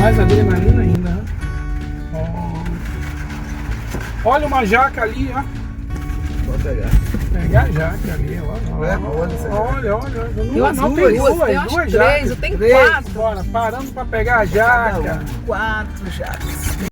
mais adrenalina ainda, né? Ó. Olha uma jaca ali, ó. Vou pegar. Pegar a jaca ali, ó. Olha. Não tem duas jacas. Eu tenho 4. Bora, parando pra pegar a jaca. 4 jacas.